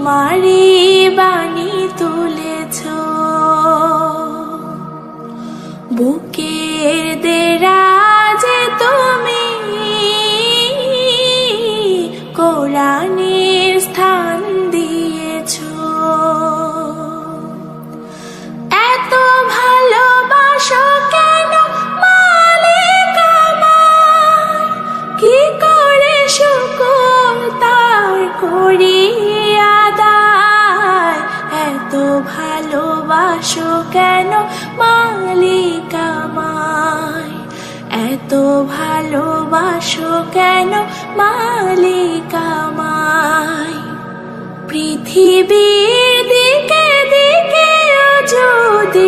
তোমারই বাণী তুলেছ, বুকের দেরাজে তুমি কোরআনের স্থান দিয়েছ। এত ভালোবাসো কেন মালিক আমার, কি করে শুকর তার করি আদায়। এত ভালোবাসো কেন মালিক আমায়, এত ভালোবাসো কেন মালিক আমায়। পৃথিবীর দিকে দিকে যদি